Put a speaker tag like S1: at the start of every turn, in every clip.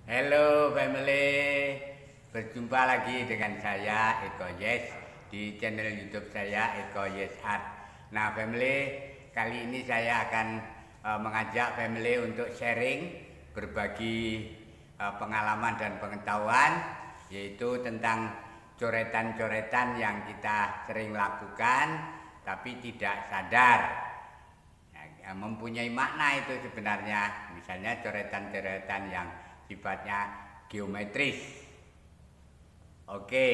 S1: Halo family, berjumpa lagi dengan saya Eko Yes di channel YouTube saya Eko Yes Art. Nah family, kali ini saya akan mengajak family untuk sharing, berbagi pengalaman dan pengetahuan, yaitu tentang coretan-coretan yang kita sering lakukan tapi tidak sadar. Mempunyai makna itu sebenarnya, misalnya coretan-coretan yang sifatnya geometris. Oke.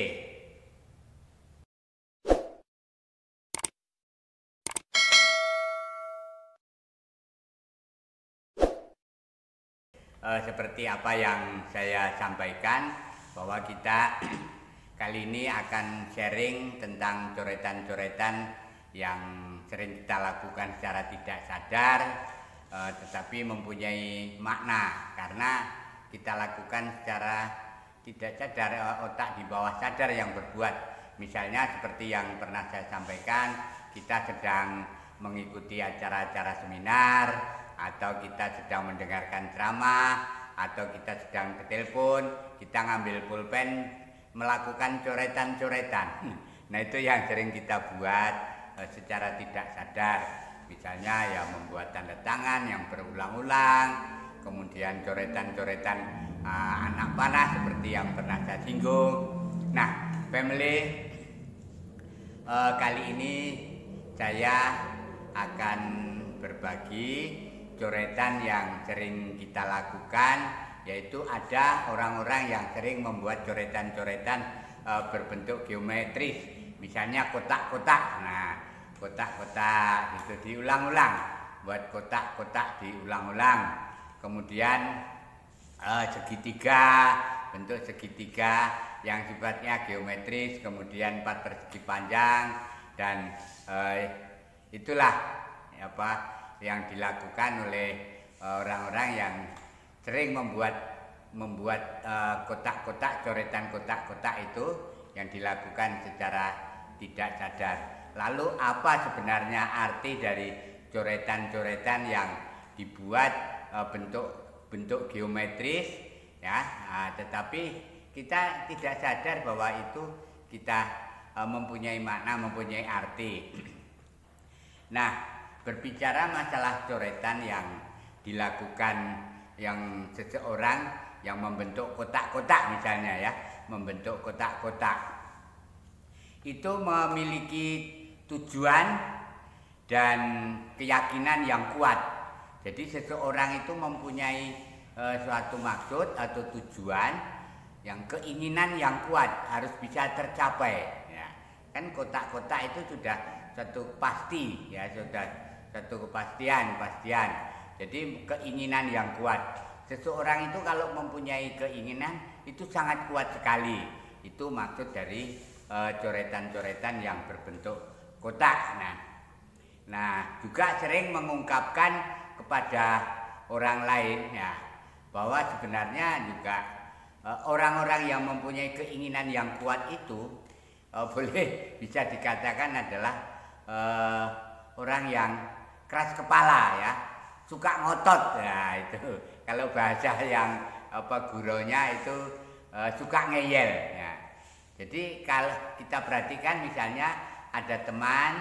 S1: Seperti apa yang saya sampaikan, bahwa kita kali ini akan sharing tentang coretan-coretan yang sering kita lakukan secara tidak sadar, tetapi mempunyai makna karena kita lakukan secara tidak sadar, otak di bawah sadar yang berbuat. Misalnya seperti yang pernah saya sampaikan, kita sedang mengikuti acara-acara seminar, atau kita sedang mendengarkan ceramah, atau kita sedang ke telepon, kita ngambil pulpen, melakukan coretan-coretan. Nah itu yang sering kita buat secara tidak sadar. Misalnya ya membuat tanda tangan yang berulang-ulang, kemudian coretan-coretan anak panah seperti yang pernah saya singgung. Nah family, kali ini saya akan berbagi coretan yang sering kita lakukan, yaitu ada orang-orang yang sering membuat coretan-coretan berbentuk geometris, misalnya kotak-kotak. Nah kotak-kotak itu diulang-ulang, buat kotak-kotak diulang-ulang. Kemudian segitiga, bentuk segitiga yang sifatnya geometris, kemudian 4 persegi panjang, dan itulah apa yang dilakukan oleh orang-orang yang sering membuat kotak-kotak, coretan kotak-kotak itu yang dilakukan secara tidak sadar. Lalu apa sebenarnya arti dari coretan-coretan yang dibuat bentuk geometris, ya, tetapi kita tidak sadar bahwa itu kita mempunyai makna, mempunyai arti. Nah, berbicara masalah coretan yang dilakukan yang seseorang yang membentuk kotak-kotak misalnya, ya, membentuk kotak-kotak itu memiliki tujuan dan keyakinan yang kuat. Jadi seseorang itu mempunyai suatu maksud atau tujuan, yang keinginan yang kuat harus bisa tercapai. Ya. Kan kotak-kotak itu sudah satu pasti, ya, sudah satu kepastian. Jadi keinginan yang kuat. Seseorang itu kalau mempunyai keinginan itu sangat kuat sekali. Itu maksud dari coretan-coretan yang berbentuk kotak. Nah juga sering mengungkapkan kepada orang lain, ya, bahwa sebenarnya juga orang-orang yang mempunyai keinginan yang kuat itu boleh bisa dikatakan adalah orang yang keras kepala, ya, suka ngotot, ya, itu kalau bahasa yang gurunya itu suka ngeyel, ya. Jadi kalau kita perhatikan misalnya ada teman,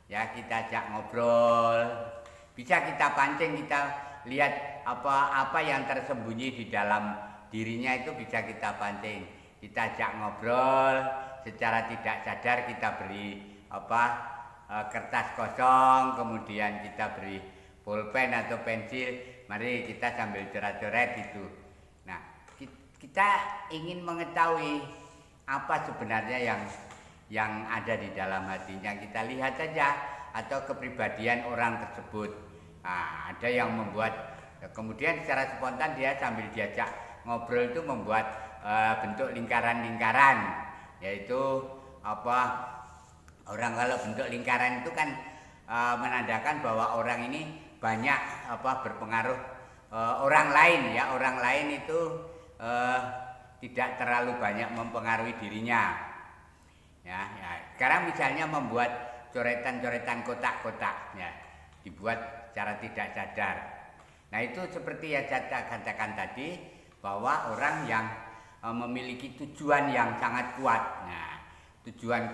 S1: ya, kita ajak ngobrol, bisa kita pancing, kita lihat apa yang tersembunyi di dalam dirinya, itu bisa kita pancing. Kita ajak ngobrol, secara tidak sadar kita beri kertas kosong, kemudian kita beri pulpen atau pensil, mari kita sambil coret-coret itu. Nah, kita ingin mengetahui apa sebenarnya yang ada di dalam hatinya. Kita lihat saja, atau kepribadian orang tersebut. Nah, ada yang membuat, kemudian secara spontan dia sambil diajak ngobrol itu membuat bentuk lingkaran-lingkaran, yaitu orang kalau bentuk lingkaran itu kan menandakan bahwa orang ini banyak berpengaruh orang lain, ya, orang lain itu tidak terlalu banyak mempengaruhi dirinya, ya. Sekarang misalnya membuat coretan-coretan kotak-kotak, ya, dibuat secara tidak sadar. Nah itu seperti yang saya katakan tadi, bahwa orang yang memiliki tujuan yang sangat kuat. Nah, tujuan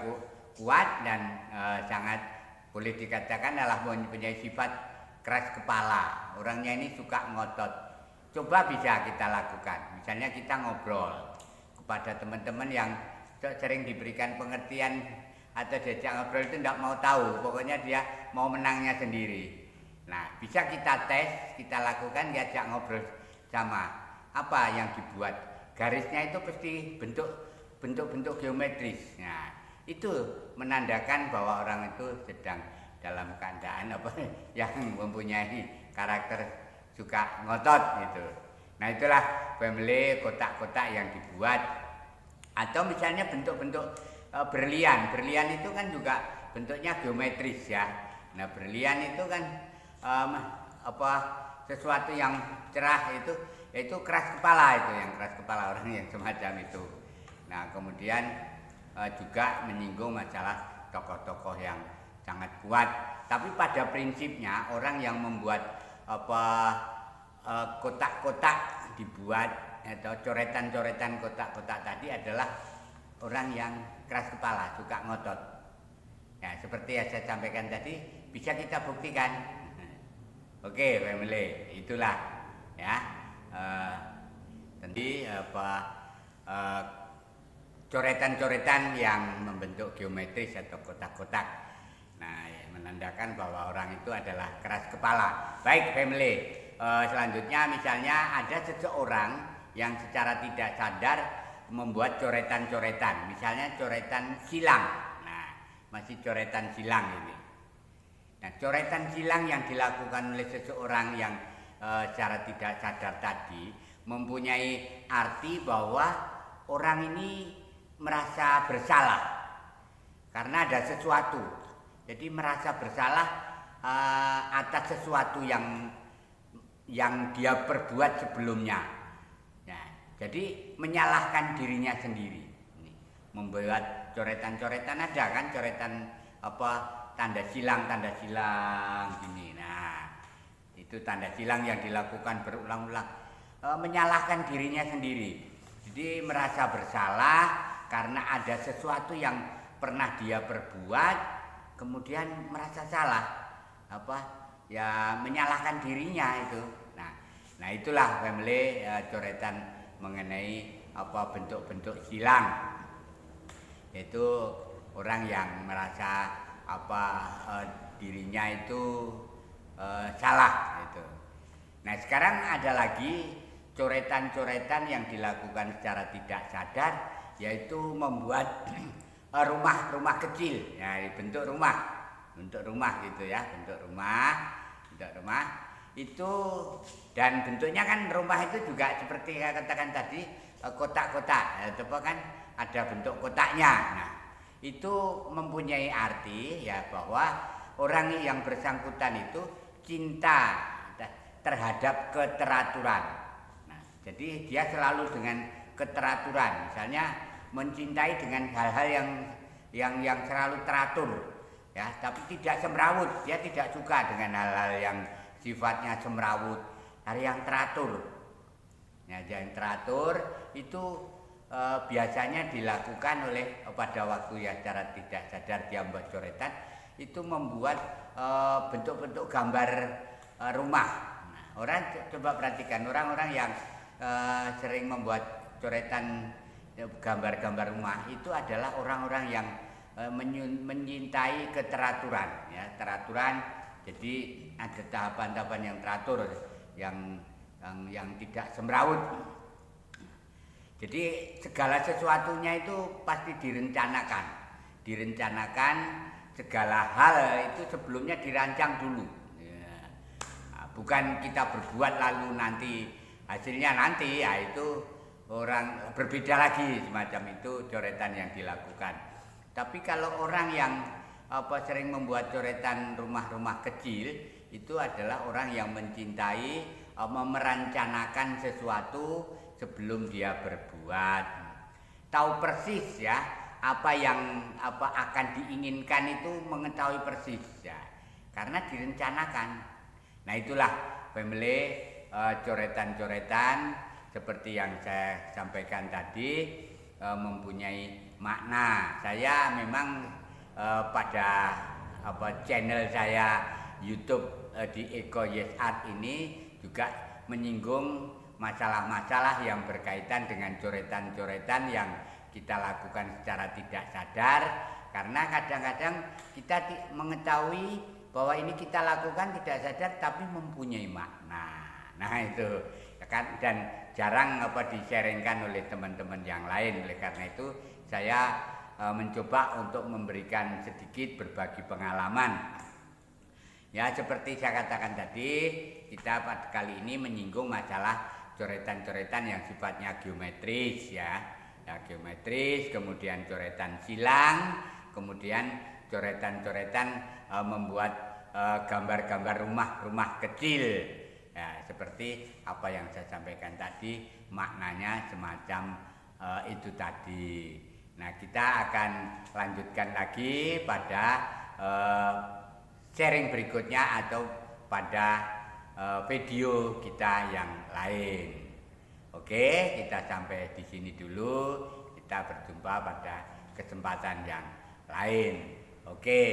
S1: kuat dan sangat boleh dikatakan adalah mempunyai sifat keras kepala. Orangnya ini suka ngotot. Coba bisa kita lakukan. Misalnya kita ngobrol kepada teman-teman yang sering diberikan pengertian atau diajak ngobrol itu tidak mau tahu. Pokoknya dia mau menangnya sendiri. Nah, bisa kita tes, kita lakukan, diajak ngobrol sama. Apa yang dibuat? Garisnya itu pasti bentuk-bentuk geometris. Nah, itu menandakan bahwa orang itu sedang dalam keadaan yang mempunyai karakter suka ngotot gitu. Nah, itulah family kotak-kotak yang dibuat. Atau misalnya bentuk-bentuk berlian. Berlian itu kan juga bentuknya geometris ya. Nah, berlian itu kan sesuatu yang cerah itu keras kepala, itu yang keras kepala, orang yang semacam itu. Nah, kemudian juga menyinggung masalah tokoh-tokoh yang sangat kuat. Tapi pada prinsipnya orang yang membuat kotak-kotak dibuat atau coretan-coretan kotak-kotak tadi adalah orang yang keras kepala, suka ngotot. Ya, seperti yang saya sampaikan tadi, bisa kita buktikan. Oke, family, itulah ya. Coretan-coretan yang membentuk geometris atau kotak-kotak. Nah, menandakan bahwa orang itu adalah keras kepala. Baik, family. Selanjutnya misalnya ada seseorang yang secara tidak sadar membuat coretan-coretan. Misalnya coretan silang. Nah, masih coretan silang ini. Nah, coretan silang yang dilakukan oleh seseorang yang secara tidak sadar tadi mempunyai arti bahwa orang ini merasa bersalah karena ada sesuatu. Jadi merasa bersalah atas sesuatu yang dia perbuat sebelumnya. Nah, jadi menyalahkan dirinya sendiri. Membuat coretan-coretan, ada kan coretan tanda silang gini. Nah, itu tanda silang yang dilakukan berulang-ulang, menyalahkan dirinya sendiri. Jadi merasa bersalah karena ada sesuatu yang pernah dia perbuat, kemudian merasa salah, menyalahkan dirinya itu. Nah itulah family coretan mengenai bentuk-bentuk silang. Itu orang yang merasa dirinya itu salah itu. Nah, sekarang ada lagi coretan-coretan yang dilakukan secara tidak sadar, yaitu membuat rumah-rumah kecil. Ya, bentuk rumah gitu ya, bentuk rumah itu, dan bentuknya kan rumah itu juga seperti saya katakan tadi, kotak-kotak, itu kan ada bentuk kotaknya. Nah, itu mempunyai arti ya bahwa orang yang bersangkutan itu cinta terhadap keteraturan. Nah, jadi dia selalu dengan keteraturan. Misalnya mencintai dengan hal-hal yang selalu teratur, ya, tapi tidak semrawut. Dia tidak suka dengan hal-hal yang sifatnya semrawut, hal yang teratur. Ya, yang teratur itu biasanya dilakukan oleh pada waktu ya secara tidak sadar dia membuat coretan, itu membuat bentuk-bentuk gambar rumah. Nah, orang coba perhatikan orang-orang yang sering membuat coretan gambar-gambar rumah itu adalah orang-orang yang menyintai keteraturan, ya, teraturan. Jadi ada tahapan-tahapan yang teratur, yang tidak semrawut. Jadi segala sesuatunya itu pasti direncanakan segala hal itu sebelumnya dirancang dulu. Ya. Nah, bukan kita berbuat lalu nanti hasilnya nanti, ya itu orang berbeda lagi, semacam itu coretan yang dilakukan. Tapi kalau orang yang sering membuat coretan rumah-rumah kecil, itu adalah orang yang mencintai, merencanakan sesuatu sebelum dia berbuat. Tahu persis ya apa yang akan diinginkan, itu mengetahui persis ya, karena direncanakan. Nah itulah family coretan-coretan seperti yang saya sampaikan tadi mempunyai makna. Saya memang pada channel saya YouTube di Eko Yes Art ini juga menyinggung masalah-masalah yang berkaitan dengan coretan-coretan yang kita lakukan secara tidak sadar, karena kadang-kadang kita mengetahui bahwa ini kita lakukan tidak sadar tapi mempunyai makna. Nah itu kan, dan jarang di-sharingkan oleh teman-teman yang lain. Oleh karena itu saya mencoba untuk memberikan sedikit berbagi pengalaman. Ya, seperti saya katakan tadi, kita pada kali ini menyinggung masalah coretan-coretan yang sifatnya geometris ya. Geometris, kemudian coretan silang, kemudian coretan-coretan membuat gambar-gambar rumah-rumah kecil. Ya, seperti apa yang saya sampaikan tadi, maknanya semacam itu tadi. Nah, kita akan lanjutkan lagi pada sharing berikutnya atau pada video kita yang lain. Oke, kita sampai di sini dulu. Kita berjumpa pada kesempatan yang lain. Oke.